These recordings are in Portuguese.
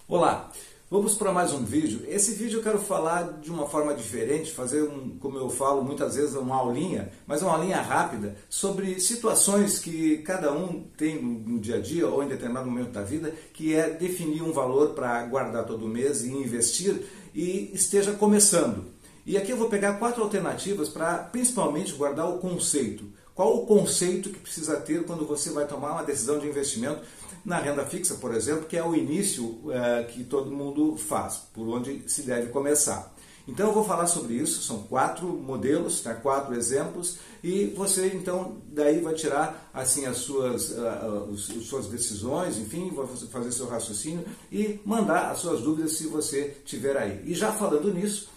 Olá, vamos para mais um vídeo. Esse vídeo eu quero falar de uma forma diferente, fazer como eu falo muitas vezes, uma aulinha, mas uma aulinha rápida sobre situações que cada um tem no dia a dia ou em determinado momento da vida, que é definir um valor para guardar todo mês e investir e esteja começando. E aqui eu vou pegar 4 alternativas para principalmente guardar o conceito. Qual o conceito que precisa ter quando você vai tomar uma decisão de investimento na renda fixa, por exemplo, que é o início que todo mundo faz, por onde se deve começar. Então eu vou falar sobre isso, são 4 modelos, 4 exemplos, e você então daí vai tirar assim as suas decisões, enfim, vai fazer seu raciocínio e mandar as suas dúvidas se você tiver aí. E já falando nisso,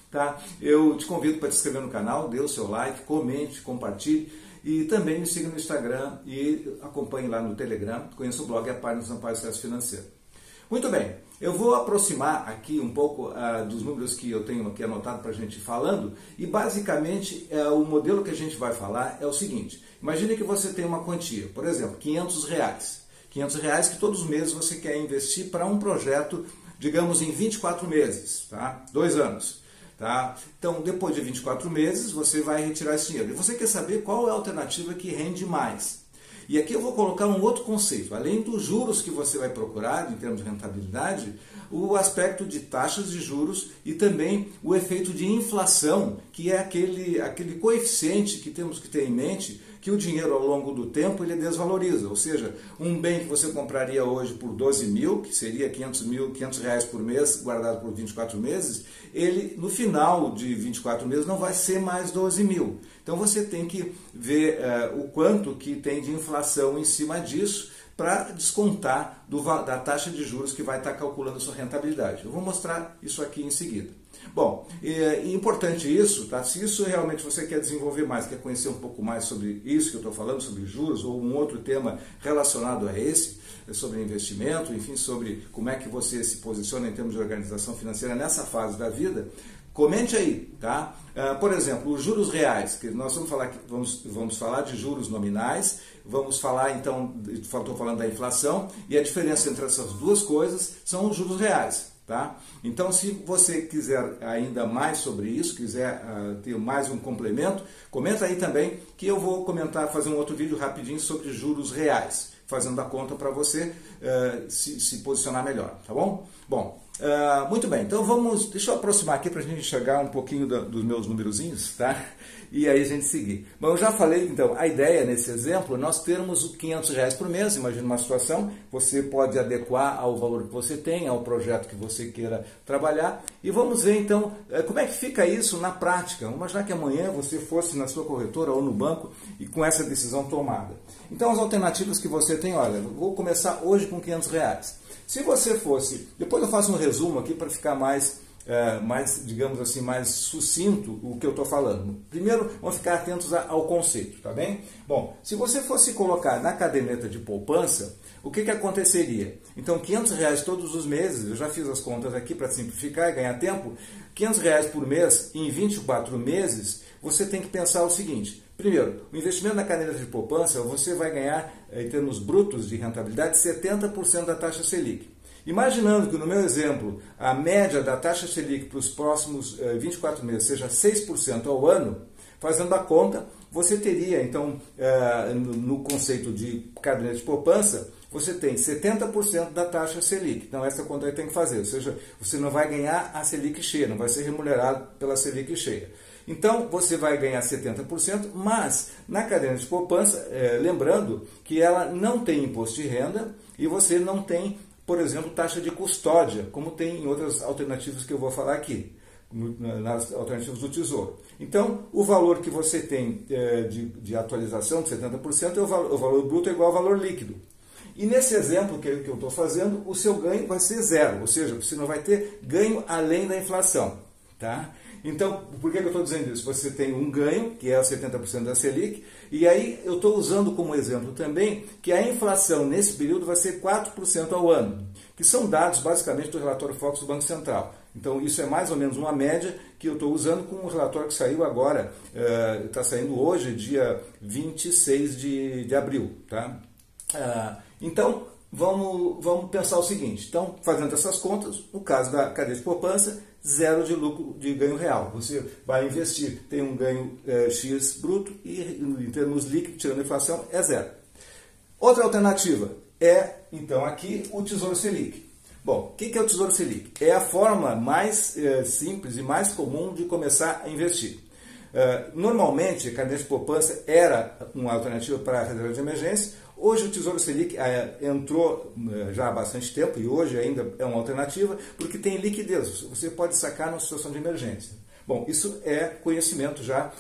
eu te convido para te inscrever no canal, dê o seu like, comente, compartilhe. E também me siga no Instagram e acompanhe lá no Telegram, conheça o blog e a página do Amparo Sucesso Financeiro. Muito bem, eu vou aproximar aqui um pouco dos números que eu tenho aqui anotado para a gente ir falando, e basicamente o modelo que a gente vai falar é o seguinte: imagine que você tem uma quantia, por exemplo, R$500. R$500 que todos os meses você quer investir para um projeto, digamos, em 24 meses, 2 anos. Então, depois de 24 meses, você vai retirar esse dinheiro. E você quer saber qual é a alternativa que rende mais. E aqui eu vou colocar um outro conceito. Além dos juros que você vai procurar, em termos de rentabilidade, o aspecto de taxas de juros e também o efeito de inflação, que é aquele coeficiente que temos que ter em mente, que o dinheiro ao longo do tempo ele desvaloriza. Ou seja, um bem que você compraria hoje por 12 mil, que seria R$500 por mês, guardado por 24 meses, ele no final de 24 meses não vai ser mais 12 mil. Então você tem que ver o quanto que tem de inflação em cima disso para descontar da taxa de juros que vai estar calculando a sua rentabilidade. Eu vou mostrar isso aqui em seguida. Bom, é importante isso, se isso realmente você quer desenvolver mais, quer conhecer um pouco mais sobre isso que eu estou falando, sobre juros, ou um outro tema relacionado a esse, sobre investimento, enfim, sobre como é que você se posiciona em termos de organização financeira nessa fase da vida, comente aí, por exemplo, os juros reais, que nós vamos falar de juros nominais, vamos falar então, estou falando da inflação, e a diferença entre essas duas coisas são os juros reais. Então, se você quiser ainda mais sobre isso, quiser ter mais um complemento, comenta aí também que eu vou fazer um outro vídeo rapidinho sobre juros reais, fazendo a conta para você se posicionar melhor, tá bom? Bom, muito bem, então deixa eu aproximar aqui para a gente enxergar um pouquinho dos meus numerozinhos, e aí a gente seguir. Bom, eu já falei, então, a ideia nesse exemplo, nós termos R$500 por mês, imagina uma situação, você pode adequar ao valor que você tem, ao projeto que você queira trabalhar, e vamos ver então como é que fica isso na prática. Vamos imaginar que amanhã você fosse na sua corretora ou no banco e com essa decisão tomada. Então as alternativas que você tem, olha, vou começar hoje com R$500. Se você fosse, depois eu faço um resumo aqui para ficar mais, digamos assim, mais sucinto o que eu estou falando. Primeiro, vamos ficar atentos ao conceito, tá bem? Bom, se você fosse colocar na caderneta de poupança, o que aconteceria? Então, R$500 todos os meses, eu já fiz as contas aqui para simplificar e ganhar tempo, R$500 por mês em 24 meses, você tem que pensar o seguinte: primeiro, o investimento na caderneta de poupança, você vai ganhar, em termos brutos de rentabilidade, 70% da taxa Selic. Imaginando que, no meu exemplo, a média da taxa Selic para os próximos 24 meses seja 6% ao ano, fazendo a conta, você teria, então, no conceito de caderneta de poupança, você tem 70% da taxa Selic. Então, essa conta aí tem que fazer, ou seja, você não vai ganhar a Selic cheia, não vai ser remunerado pela Selic cheia. Então, você vai ganhar 70%, mas na caderneta de poupança, lembrando que ela não tem imposto de renda e você não tem, por exemplo, taxa de custódia, como tem em outras alternativas que eu vou falar aqui, nas alternativas do Tesouro. Então, o valor que você tem de atualização de 70% o valor bruto é igual ao valor líquido. E nesse exemplo que eu estou fazendo, o seu ganho vai ser zero, ou seja, você não vai ter ganho além da inflação. Então, por que eu estou dizendo isso? Você tem um ganho, que é os 70% da Selic, e aí eu estou usando como exemplo também que a inflação nesse período vai ser 4% ao ano, que são dados basicamente do relatório Focus do Banco Central. Então, isso é mais ou menos uma média que eu estou usando com o relatório que saiu agora, está saindo hoje, dia 26 de abril. Então, vamos pensar o seguinte. Então, fazendo essas contas, no caso da cadeia de poupança, zero de lucro de ganho real. Você vai investir, tem um ganho X bruto e em termos líquidos, tirando a inflação, é zero. Outra alternativa é, então, aqui o Tesouro Selic. Bom, o que é o Tesouro Selic? É a forma mais simples e mais comum de começar a investir. Normalmente, a cadeia de poupança era uma alternativa para a reserva de emergência. Hoje o Tesouro Selic entrou já há bastante tempo e hoje ainda é uma alternativa porque tem liquidez. Você pode sacar numa situação de emergência. Bom, isso é conhecimento já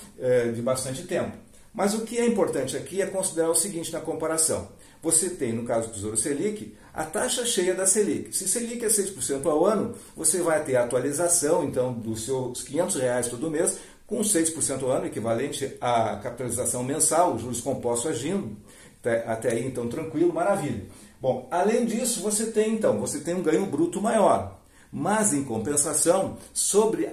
de bastante tempo. Mas o que é importante aqui é considerar o seguinte na comparação. Você tem, no caso do Tesouro Selic, a taxa cheia da Selic. Se Selic é 6% ao ano, você vai ter a atualização então, dos seus R$500 todo mês, com 6% ao ano, equivalente à capitalização mensal, os juros compostos agindo. Até aí, então, tranquilo, maravilha. Bom, além disso, você tem um ganho bruto maior. Mas, em compensação, sobre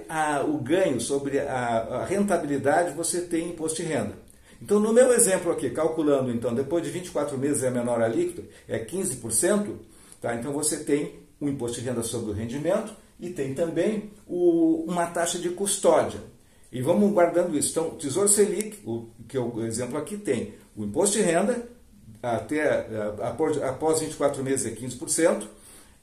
o ganho, sobre a rentabilidade, você tem imposto de renda. Então, no meu exemplo aqui, calculando, então, depois de 24 meses é menor a líquida, é 15%, tá? Então você tem um imposto de renda sobre o rendimento e tem também uma taxa de custódia. E vamos guardando isso. Então, o Tesouro Selic, que é o exemplo aqui, tem o imposto de renda, após 24 meses é 15%,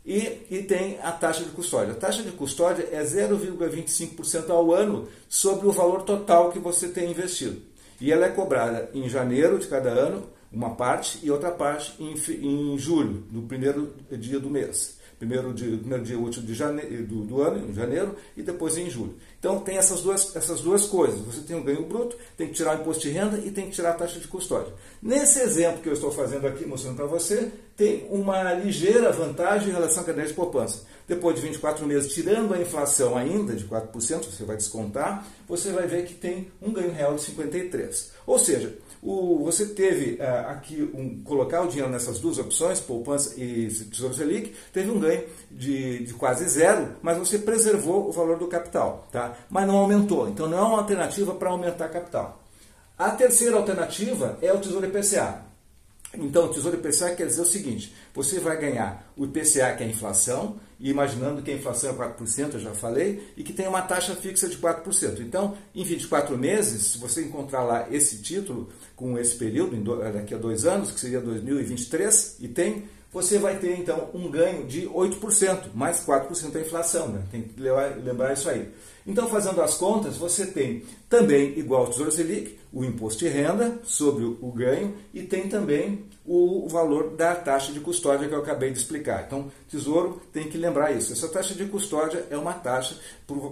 e tem a taxa de custódia. A taxa de custódia é 0,25% ao ano sobre o valor total que você tem investido. E ela é cobrada em janeiro de cada ano, uma parte, e outra parte em julho, no primeiro dia do mês. Primeiro dia útil do ano, em janeiro, e depois em julho. Então tem essas duas coisas. Você tem um ganho bruto, tem que tirar o imposto de renda e tem que tirar a taxa de custódia. Nesse exemplo que eu estou fazendo aqui, mostrando para você, tem uma ligeira vantagem em relação à cadeia de poupança. Depois de 24 meses, tirando a inflação ainda de 4%, você vai descontar, você vai ver que tem um ganho real de 53%. Ou seja, você teve aqui, colocar o dinheiro nessas duas opções, poupança e Tesouro Selic, teve um ganho de quase zero, mas você preservou o valor do capital, tá? Mas não aumentou, então não é uma alternativa para aumentar capital. A terceira alternativa é o Tesouro IPCA. Então, o Tesouro IPCA quer dizer o seguinte, você vai ganhar o IPCA, que é a inflação, e imaginando que a inflação é 4%, eu já falei, e que tem uma taxa fixa de 4%. Então, em 24 meses, se você encontrar lá esse título, com esse período, daqui a 2 anos, que seria 2023, você vai ter, então, um ganho de 8%, mais 4% da inflação, né? Tem que lembrar isso aí. Então, fazendo as contas, você tem também, igual ao Tesouro Selic, o imposto de renda sobre o ganho e tem também o valor da taxa de custódia que eu acabei de explicar. Então, Tesouro tem que lembrar isso. Essa taxa de custódia é uma taxa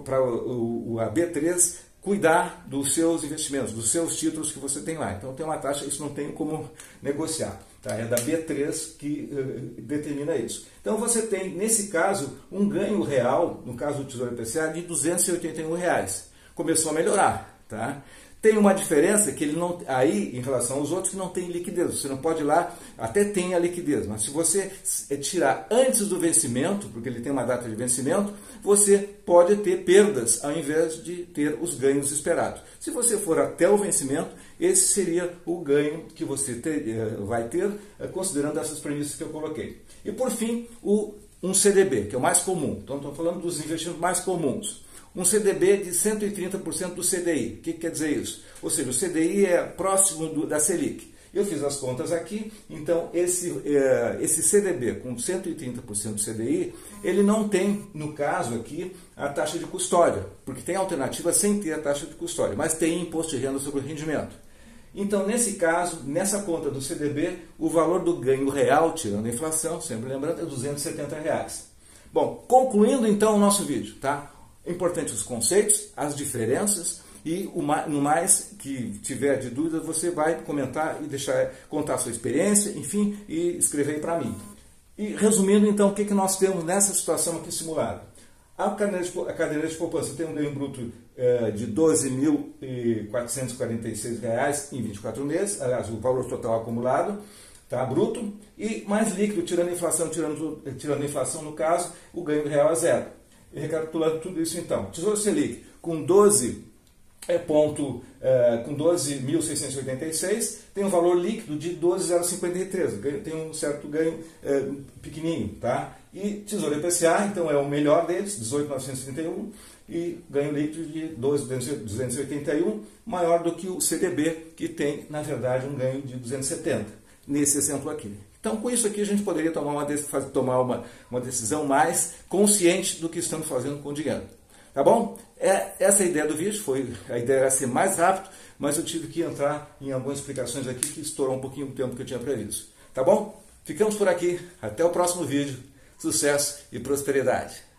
para a B3 cuidar dos seus investimentos, dos seus títulos que você tem lá. Então, tem uma taxa, isso não tem como negociar. Tá? É da B3 que determina isso. Então, você tem, nesse caso, um ganho real, no caso do Tesouro IPCA, de R$281. Começou a melhorar. Tá? Tem uma diferença que ele não, aí, em relação aos outros, que não tem liquidez. Você não pode ir lá, até tem a liquidez, mas se você tirar antes do vencimento, porque ele tem uma data de vencimento, você pode ter perdas ao invés de ter os ganhos esperados. Se você for até o vencimento, esse seria o ganho que você vai ter, considerando essas premissas que eu coloquei. E por fim, um CDB, que é o mais comum. Então, estou falando dos investimentos mais comuns. Um CDB de 130% do CDI. O que quer dizer isso? Ou seja, o CDI é próximo da Selic. Eu fiz as contas aqui, então esse CDB com 130% do CDI, ele não tem, no caso aqui, a taxa de custódia, porque tem alternativa sem ter a taxa de custódia, mas tem imposto de renda sobre o rendimento. Então, nesse caso, nessa conta do CDB, o valor do ganho real, tirando a inflação, sempre lembrando, é R$270. Bom, concluindo então o nosso vídeo, tá? Importante os conceitos, as diferenças e no mais que tiver de dúvida você vai comentar e contar a sua experiência, enfim, e escrever aí para mim. E resumindo então o que nós temos nessa situação aqui simulada. A caderneta de poupança tem um ganho bruto de R$ 12.446 em 24 meses, aliás, o valor total acumulado, tá, bruto, e mais líquido, tirando a inflação, tirando a inflação no caso, o ganho real é zero. E recapitulando tudo isso então, Tesouro Selic com 12 ponto com 12.686, tem um valor líquido de 12.053, tem um certo ganho pequenininho, tá? E Tesouro IPCA, então é o melhor deles, 18.931, e ganho líquido de 12.281, maior do que o CDB, que tem, na verdade, um ganho de 270, nesse exemplo aqui. Então, com isso aqui, a gente poderia tomar uma decisão mais consciente do que estamos fazendo com o dinheiro. Tá bom? Essa é a ideia do vídeo, a ideia era ser mais rápido, mas eu tive que entrar em algumas explicações aqui que estourou um pouquinho o tempo que eu tinha previsto. Tá bom? Ficamos por aqui, até o próximo vídeo. Sucesso e prosperidade!